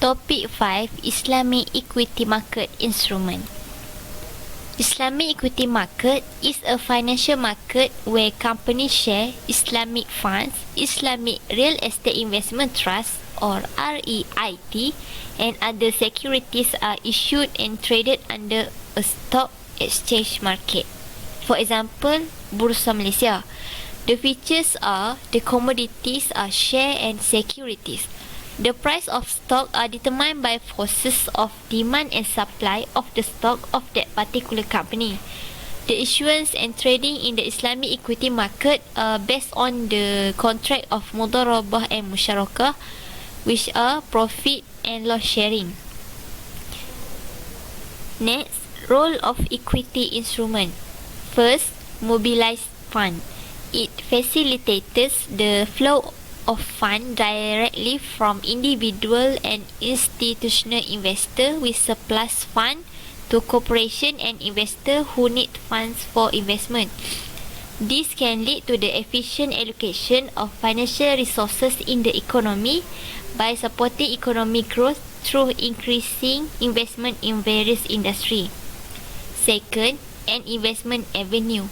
Topic 5. Islamic Equity Market Instrument. Islamic equity market is a financial market where companies share, Islamic funds, Islamic real estate investment trust or REIT, and other securities are issued and traded under a stock exchange market. For example, Bursa Malaysia. The features are the commodities are share and securities. The price of stock are determined by forces of demand and supply of the stock of that particular company. The issuance and trading in the Islamic equity market are based on the contract of Mudarabah and Musyarakah, which are profit and loss sharing. Next, role of equity instrument. First, Mobilize Fund. It facilitates the flow of fund directly from individual and institutional investor with surplus fund to corporation and investor who need funds for investment. This can lead to the efficient allocation of financial resources in the economy by supporting economic growth through increasing investment in various industries. Second, an investment avenue.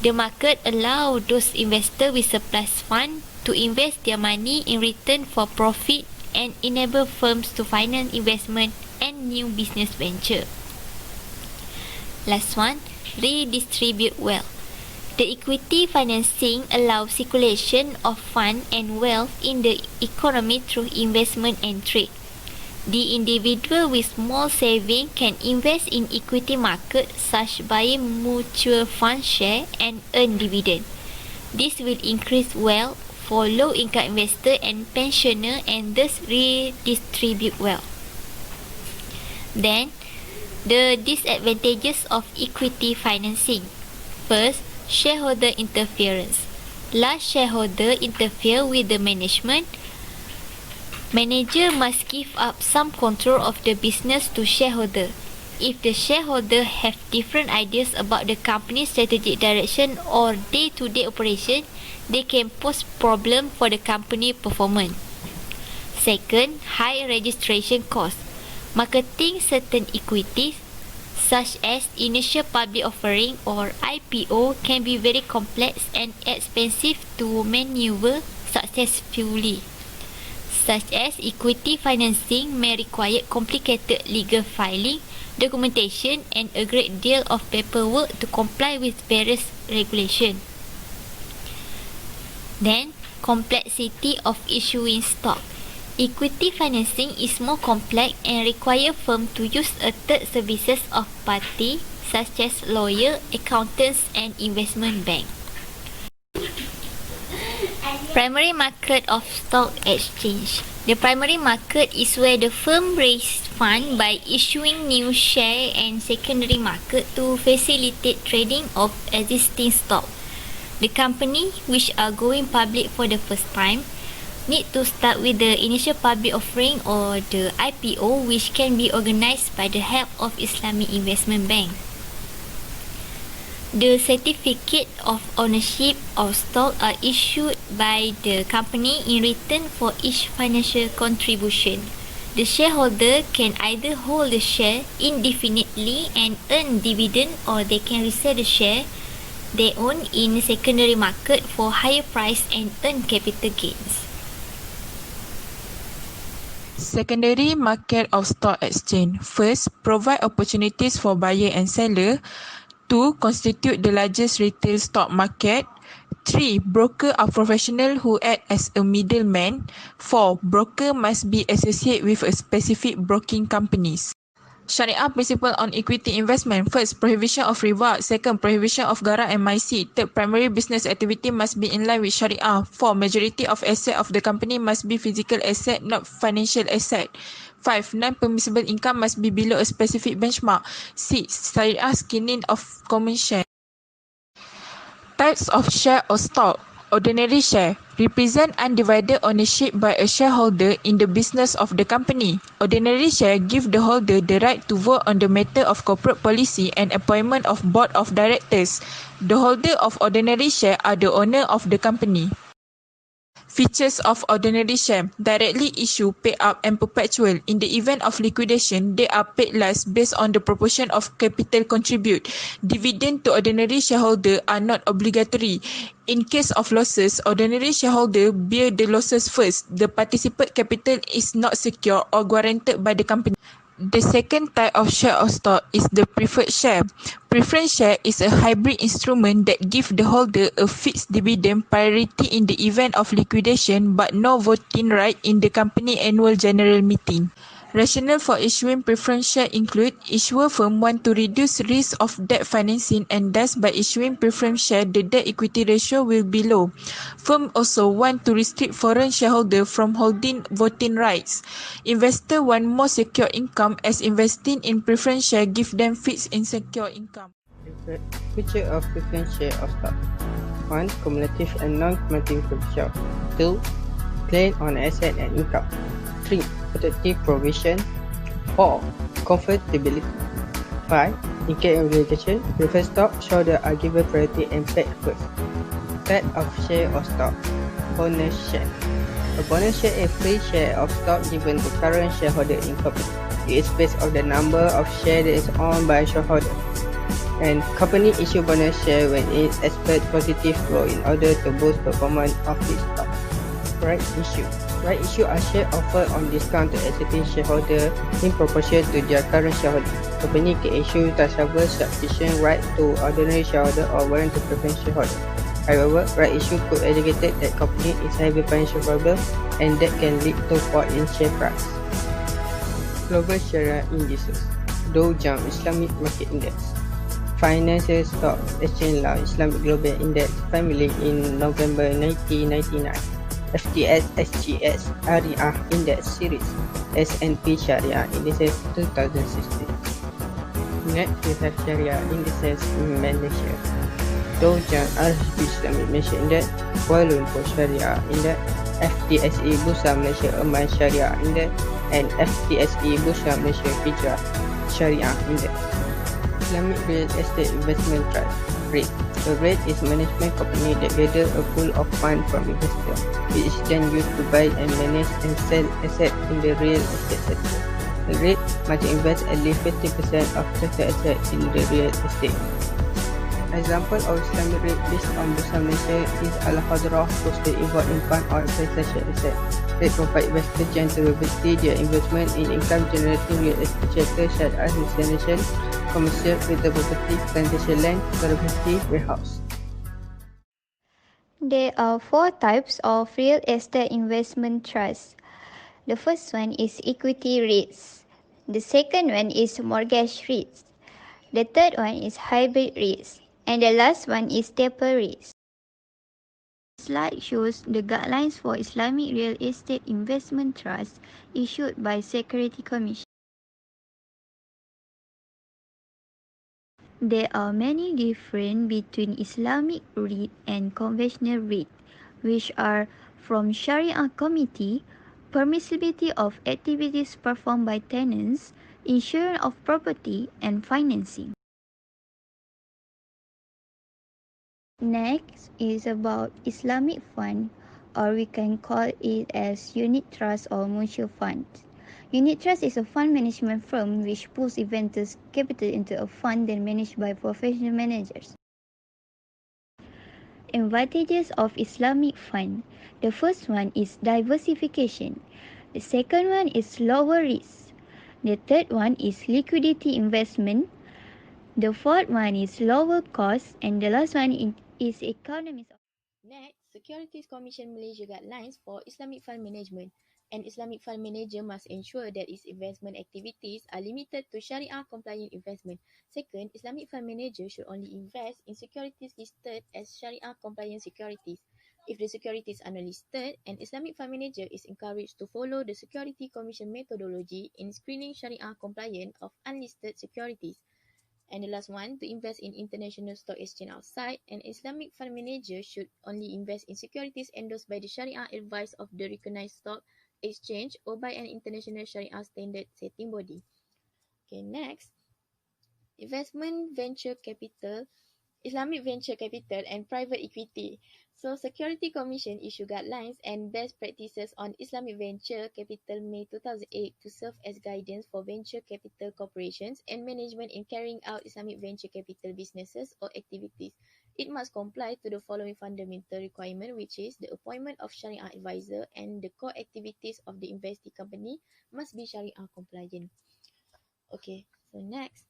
The market allows those investors with surplus fund to invest their money in return for profit and enable firms to finance investment and new business venture. Last one, redistribute wealth. The equity financing allows circulation of fund and wealth in the economy through investment and trade. The individual with small saving can invest in equity market such buying mutual fund share and earn dividend. This will increase wealth for low-income investor and pensioner and thus redistribute wealth. Then, the disadvantages of equity financing. First, shareholder interference. Large shareholder interfere with the management. Manager must give up some control of the business to shareholder. If the shareholder have different ideas about the company's strategic direction or day-to-day operation, they can pose problem for the company performance. Second, high registration cost. Marketing certain equities, such as initial public offering or IPO, can be very complex and expensive to maneuver successfully. Such as equity financing may require complicated legal filing, documentation, and a great deal of paperwork to comply with various regulations. Then, complexity of issuing stock. Equity financing is more complex and require firm to use a third services of party such as lawyer, accountants, and investment bank. Primary market of stock exchange. The primary market is where the firm raise fund by issuing new share and secondary market to facilitate trading of existing stock. The company which are going public for the first time need to start with the initial public offering or the IPO, which can be organized by the help of Islamic investment bank. The certificate of ownership of stock are issued by the company in return for each financial contribution. The shareholder can either hold the share indefinitely and earn dividend, or they can resell the share they own in secondary market for higher price and earn capital gains. Secondary market of stock exchange. First, provide opportunities for buyer and seller. 2. Constitute the largest retail stock market. 3. Broker are professionals who act as a middleman. 4. Broker must be associated with a specific broking companies. Shariah principle on equity investment. First, prohibition of riba. Second, prohibition of garar and maisi. Third, primary business activity must be in line with Shariah. 4. Majority of asset of the company must be physical asset, not financial asset. 5. Non-permissible income must be below a specific benchmark. 6. Shariah screening of common share. Types of share or stock. Ordinary share represent undivided ownership by a shareholder in the business of the company. Ordinary share give the holder the right to vote on the matter of corporate policy and appointment of board of directors. The holder of ordinary share are the owner of the company. Features of ordinary share: directly issue, paid up and perpetual. In the event of liquidation, they are paid last based on the proportion of capital contribute. Dividend to ordinary shareholder are not obligatory. In case of losses, ordinary shareholder bear the losses first. The participant capital is not secure or guaranteed by the company. The second type of share of stock is the preferred share. Preference share is a hybrid instrument that gives the holder a fixed dividend priority in the event of liquidation but no voting right in the company annual general meeting. Rationale for issuing preference share include issuer firm want to reduce risk of debt financing and thus by issuing preference share the debt equity ratio will be low. Firm also want to restrict foreign shareholder from holding voting rights. Investor want more secure income as investing in preference share give them fixed and secure income. Feature of preference share of stock. 1. Cumulative and non-cumulative beneficial. 2. Claim on asset and income. 3. Protective provision. 4. Comfortability. 5. Income obligation. Preferred stock shareholder are given priority and paid first. Type of share or stock. Bonus share. A bonus share is a free share of stock given to current shareholder in company. It is based on the number of shares that is owned by shareholder. And company issue bonus share when it expects positive growth in order to boost performance of its stock. Right issue. Right issue are shares offered on discount to existing shareholder in proportion to their current shareholding. Company can issue taxable subscription right to ordinary shareholder or warrant to preference shareholder. However, right issue could indicate that company is heavy financial problem and that can lead to fall in share price. Global Shariah Indices. Dow Jones Islamic Market Index. Financial Stock Exchange Law Islamic Global Index Family in November 1999. FTS SGS Shari'ah Index Series. S&P Shariah Indices 2016. Next we have Shariah Indices in Malaysia. Dow Jones Islamic Malaysia Index, Kuala Lumpur Shariah Index, FTSE Bursa Malaysia Oman Shariah Index, and FTSE Bursa Malaysia Hijrah Shariah Index. Islamic Real Estate Investment Trust REIT. A REIT is a management company that gather a pool of funds from investors, which is then used to buy and manage and sell assets in the real estate sector. A REIT must invest at least 50% of total assets in the real estate. Example of Islamic REIT listed on Bursa Malaysia is Al-Hadrah, posted involved in fund or transaction asset. REIT provide investors chance to diversify their investment in income-generating real estate sector such as residential, commercial, retail property, plantation land, property, warehouse. There are 4 types of real estate investment trusts. The first one is equity REITs. The second one is mortgage REITs. The third one is hybrid REITs. And the last one is staple REITs. The slide shows the guidelines for Islamic real estate investment trusts issued by Securities Commission. There are many differences between Islamic REIT and conventional REIT, which are from Shariah Committee, permissibility of activities performed by tenants, insurance of property, and financing. Next is about Islamic Fund, or we can call it as unit trust or mutual funds. Unit trust is a fund management firm which pools investors' capital into a fund then managed by professional managers. Advantages of Islamic fund. The first one is diversification. The second one is lower risk. The third one is liquidity investment. The fourth one is lower cost, and the last one is economies of. Next, Securities Commission Malaysia guidelines for Islamic fund management. An Islamic fund manager must ensure that its investment activities are limited to Shariah compliant investment. Second, Islamic fund manager should only invest in securities listed as Shariah compliant securities. If the securities are not listed, an Islamic fund manager is encouraged to follow the Securities Commission methodology in screening Shariah compliant of unlisted securities. And the last one, to invest in international stock exchange outside, an Islamic fund manager should only invest in securities endorsed by the Shariah advice of the recognized stock exchange or by an international Shariah standard setting body. Okay, next, investment venture capital Islamic venture capital and private equity. So Securities Commission issue guidelines and best practices on Islamic venture capital May 2008 to serve as guidance for venture capital corporations and management in carrying out Islamic venture capital businesses or activities. It must comply to the following fundamental requirement, which is the appointment of Shari'ah advisor and the core activities of the investee company must be Shari'ah compliant. Okay, so next.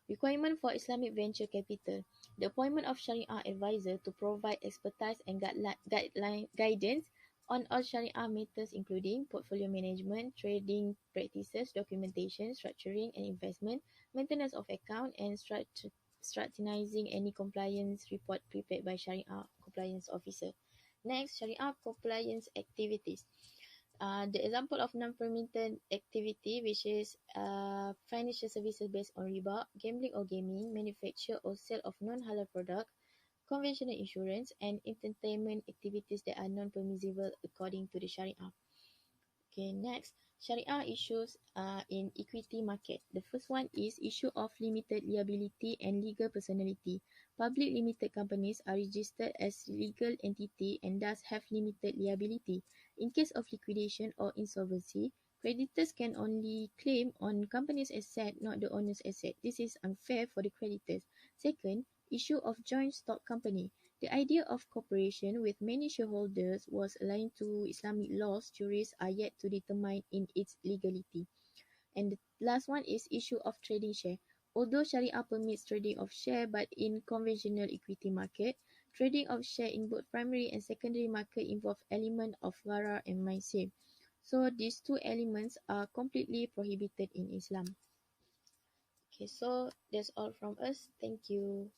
Requirement for Islamic venture capital. The appointment of Shari'ah advisor to provide expertise and guidance on all Shari'ah matters including portfolio management, trading practices, documentation, structuring and investment, maintenance of account and scrutinizing any compliance report prepared by Shari'ah compliance officer. Next, Shari'ah compliance activities. The example of non-permitted activity, which is financial services based on riba, gambling or gaming, manufacture or sale of non-halal product, conventional insurance, and entertainment activities that are non-permissible according to the Shariah. Okay, next, Shariah issues in equity market. The first one is issue of limited liability and legal personality. Public limited companies are registered as legal entity and thus have limited liability. In case of liquidation or insolvency, creditors can only claim on company's asset, not the owner's asset. This is unfair for the creditors. Second, issue of joint stock company. The idea of corporation with many shareholders was aligned to Islamic laws. Juries are yet to determine in its legality. And the last one is issue of trading share. Although Sharia permits trading of share, but in conventional equity market, trading of share in both primary and secondary market involve element of gharar and maisir. So these two elements are completely prohibited in Islam. Okay, so that's all from us. Thank you.